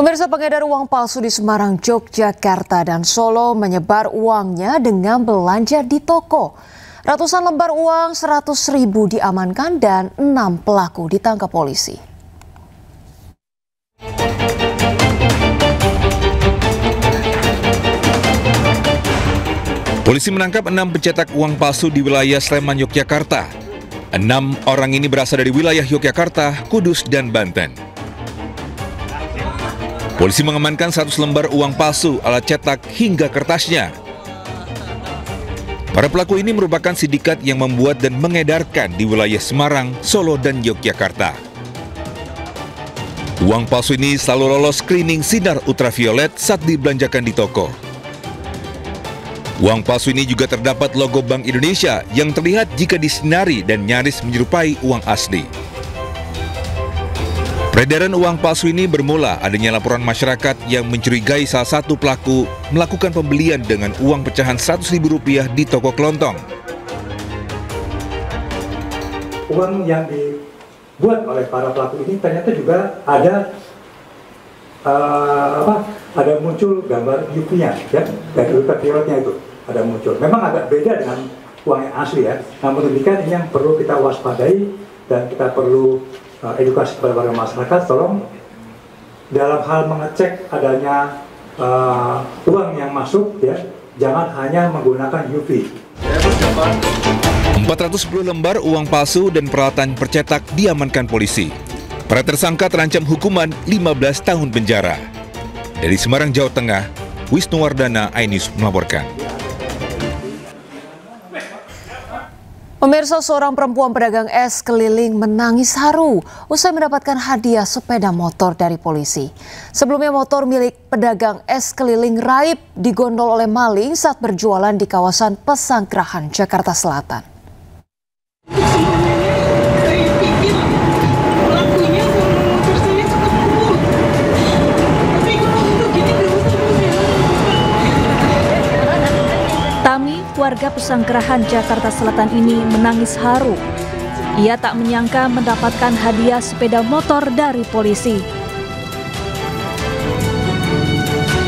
Pemirsa, pengedar uang palsu di Semarang, Yogyakarta, dan Solo menyebar uangnya dengan belanja di toko. Ratusan lembar uang 100.000 diamankan dan 6 pelaku ditangkap polisi. Polisi menangkap 6 pencetak uang palsu di wilayah Sleman, Yogyakarta. 6 orang ini berasal dari wilayah Yogyakarta, Kudus, dan Banten. Polisi mengamankan 100 lembar uang palsu, alat cetak, hingga kertasnya. Para pelaku ini merupakan sindikat yang membuat dan mengedarkan di wilayah Semarang, Solo, dan Yogyakarta. Uang palsu ini selalu lolos screening sinar ultraviolet saat dibelanjakan di toko. Uang palsu ini juga terdapat logo Bank Indonesia yang terlihat jika disinari dan nyaris menyerupai uang asli. Peredaran uang palsu ini bermula adanya laporan masyarakat yang mencurigai salah satu pelaku melakukan pembelian dengan uang pecahan Rp100.000 di toko kelontong. Uang yang dibuat oleh para pelaku ini ternyata juga ada muncul gambar UV-nya, ya, dari ultravioletnya itu ada muncul. Memang agak beda dengan uang yang asli, ya. Namun demikian ini yang perlu kita waspadai dan kita perlu edukasi kepada warga masyarakat. Tolong dalam hal mengecek adanya uang yang masuk, ya, jangan hanya menggunakan UV. 410 lembar uang palsu dan peralatan percetak diamankan polisi. Para tersangka terancam hukuman 15 tahun penjara. Dari Semarang, Jawa Tengah, Wisnuwardana, iNews melaporkan. Pemirsa, seorang perempuan pedagang es keliling menangis haru usai mendapatkan hadiah sepeda motor dari polisi. Sebelumnya motor milik pedagang es keliling raib digondol oleh maling saat berjualan di kawasan Pesanggerahan, Jakarta Selatan. Warga Pesanggerahan, Jakarta Selatan ini menangis haru. Ia tak menyangka mendapatkan hadiah sepeda motor dari polisi.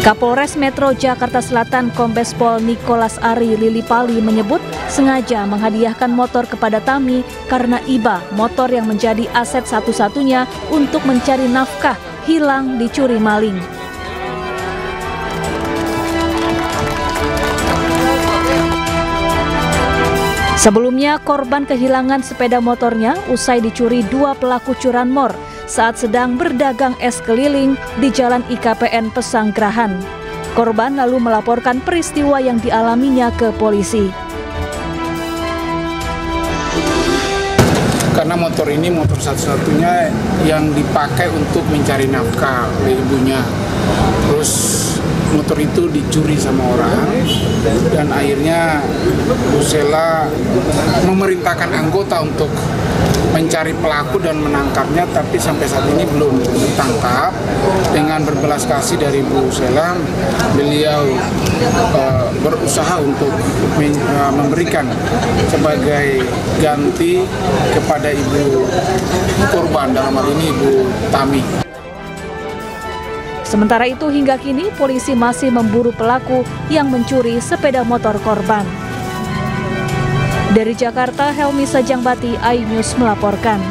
Kapolres Metro Jakarta Selatan Kombes Pol Nicholas Ari Lilipali menyebut sengaja menghadiahkan motor kepada Tami karena iba motor yang menjadi aset satu-satunya untuk mencari nafkah hilang dicuri maling. Sebelumnya, korban kehilangan sepeda motornya usai dicuri 2 pelaku curanmor saat sedang berdagang es keliling di Jalan IKPN Pesanggerahan. Korban lalu melaporkan peristiwa yang dialaminya ke polisi. Karena motor ini motor satu-satunya yang dipakai untuk mencari nafkah oleh ibunya. Terus motor itu dicuri sama orang dan akhirnya Bu Sela memerintahkan anggota untuk mencari pelaku dan menangkapnya, tapi sampai saat ini belum ditangkap. Dengan berbelas kasih dari Bu Sela, beliau berusaha untuk memberikan sebagai ganti kepada ibu korban, dalam hal ini Ibu Tami. Sementara itu hingga kini polisi masih memburu pelaku yang mencuri sepeda motor korban. Dari Jakarta, Helmi Sajangbati, iNews melaporkan.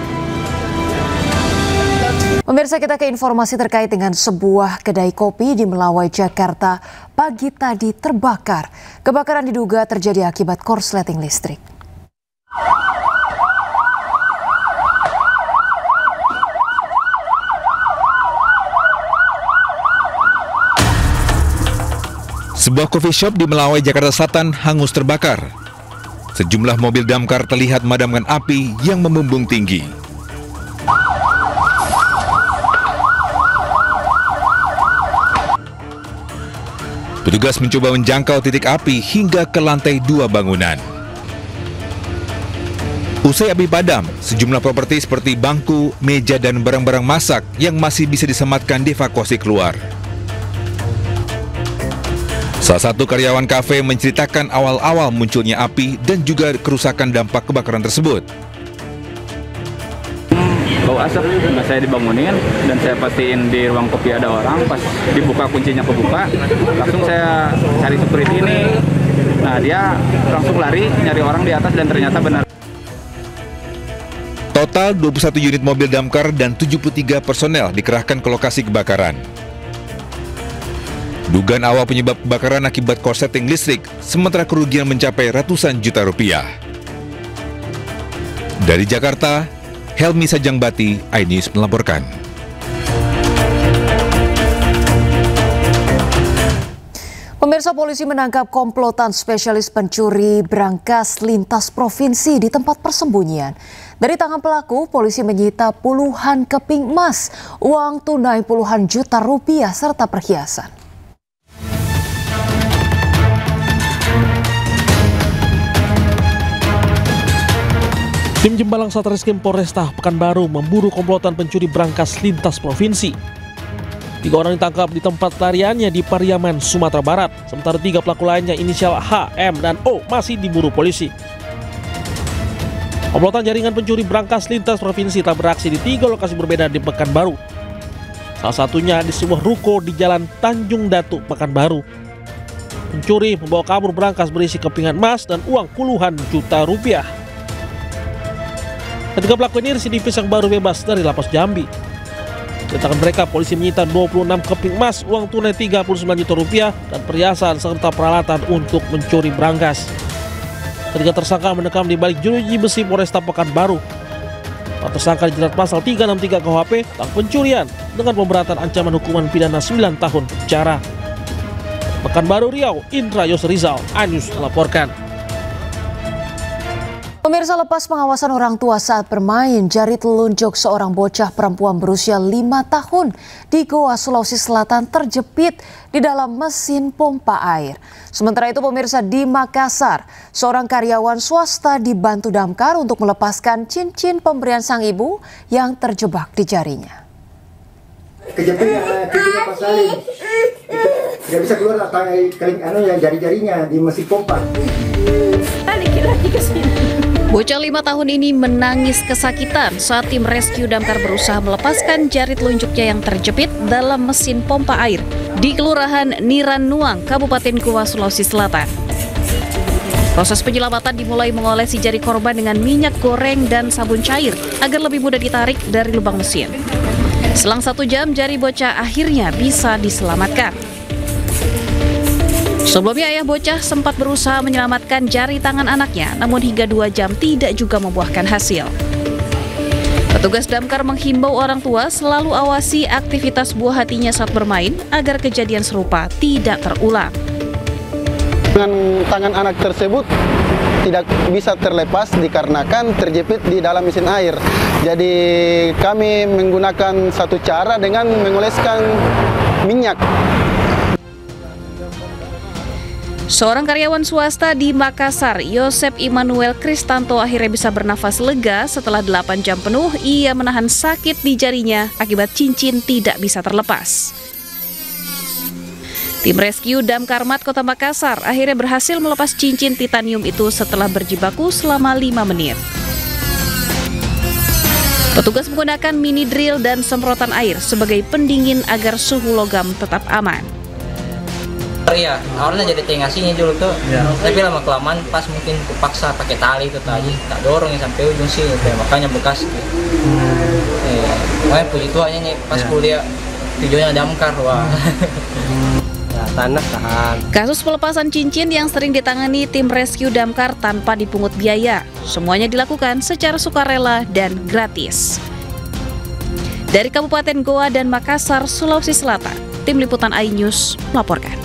Pemirsa, kita ke informasi terkait dengan sebuah kedai kopi di Melawai, Jakarta pagi tadi terbakar. Kebakaran diduga terjadi akibat korsleting listrik. Sebuah coffee shop di Melawai, Jakarta Selatan hangus terbakar. Sejumlah mobil damkar terlihat memadamkan api yang membumbung tinggi. Petugas mencoba menjangkau titik api hingga ke lantai 2 bangunan. Usai api padam, sejumlah properti seperti bangku, meja, dan barang-barang masak yang masih bisa disematkan dievakuasi keluar. Salah satu karyawan kafe menceritakan awal-awal munculnya api dan juga kerusakan dampak kebakaran tersebut. bau asap. Nah, saya dibangunin dan saya pastiin di ruang kopi ada orang. Pas dibuka kuncinya kebuka, langsung saya cari security ini. Nah, dia langsung lari nyari orang di atas dan ternyata benar. Total 21 unit mobil damkar dan 73 personel dikerahkan ke lokasi kebakaran. Dugaan awal penyebab kebakaran akibat korsleting listrik, sementara kerugian mencapai ratusan juta rupiah. Dari Jakarta, Helmi Sajangbati, iNews melaporkan. Pemirsa, polisi menangkap komplotan spesialis pencuri brankas lintas provinsi di tempat persembunyian. Dari tangan pelaku, polisi menyita puluhan keping emas, uang tunai puluhan juta rupiah, serta perhiasan. Tim Jembalang Satreskrim Polresta Pekanbaru memburu komplotan pencuri brankas lintas provinsi. 3 orang ditangkap di tempat pelariannya di Pariaman, Sumatera Barat. Sementara 3 pelaku lainnya inisial H, M, dan O masih diburu polisi. Komplotan jaringan pencuri brankas lintas provinsi telah beraksi di 3 lokasi berbeda di Pekanbaru. Salah satunya di sebuah ruko di Jalan Tanjung Datu, Pekanbaru. Pencuri membawa kabur brankas berisi kepingan emas dan uang puluhan juta rupiah. Ketiga pelaku ini residivis yang baru bebas dari lapas Jambi. Di tangan mereka, polisi menyita 26 keping emas, uang tunai 39 juta rupiah, dan perhiasan serta peralatan untuk mencuri brankas. Ketiga tersangka mendekam di balik jeruji besi Polresta Pekanbaru. Para tersangka dijerat pasal 363 KUHP tentang pencurian dengan pemberatan ancaman hukuman pidana 9 tahun penjara. Pekanbaru, Riau, Indra Yosrizal, iNews melaporkan. Pemirsa, lepas pengawasan orang tua saat bermain, jari telunjuk seorang bocah perempuan berusia 5 tahun di Goa, Sulawesi Selatan terjepit di dalam mesin pompa air. Sementara itu, pemirsa, di Makassar, seorang karyawan swasta dibantu damkar untuk melepaskan cincin pemberian sang ibu yang terjebak di jarinya. Kejepit cincin pas salin, tidak bisa keluar jari-jarinya di mesin pompa. Lagi ke sini. Bocah 5 tahun ini menangis kesakitan saat tim rescue damkar berusaha melepaskan jari telunjuknya yang terjepit dalam mesin pompa air di Kelurahan Nirannuang, Kabupaten Goa, Sulawesi Selatan. Proses penyelamatan dimulai mengolesi jari korban dengan minyak goreng dan sabun cair agar lebih mudah ditarik dari lubang mesin. Selang 1 jam, jari bocah akhirnya bisa diselamatkan. Sebelumnya, ayah bocah sempat berusaha menyelamatkan jari tangan anaknya, namun hingga 2 jam tidak juga membuahkan hasil. Petugas damkar menghimbau orang tua selalu awasi aktivitas buah hatinya saat bermain agar kejadian serupa tidak terulang. Dengan tangan anak tersebut tidak bisa terlepas dikarenakan terjepit di dalam mesin air. Jadi kami menggunakan satu cara dengan mengoleskan minyak. Seorang karyawan swasta di Makassar, Yosep Immanuel Kristanto, akhirnya bisa bernafas lega setelah 8 jam penuh ia menahan sakit di jarinya akibat cincin tidak bisa terlepas. Tim rescue Damkarmat Kota Makassar akhirnya berhasil melepas cincin titanium itu setelah berjibaku selama 5 menit. Petugas menggunakan mini drill dan semprotan air sebagai pendingin agar suhu logam tetap aman. Iya, awalnya jadi tengasihnya dulu tuh, tapi lama-kelamaan pas mungkin kupaksa pakai tali itu tadi, tak dorongnya sampai ujung sini, makanya bekas. Makanya puji Tuhannya nih pas kuliah videonya damkar, wah. Tanah tahan. Kasus pelepasan cincin yang sering ditangani tim rescue damkar tanpa dipungut biaya, semuanya dilakukan secara sukarela dan gratis. Dari Kabupaten Goa dan Makassar, Sulawesi Selatan, Tim Liputan iNews melaporkan.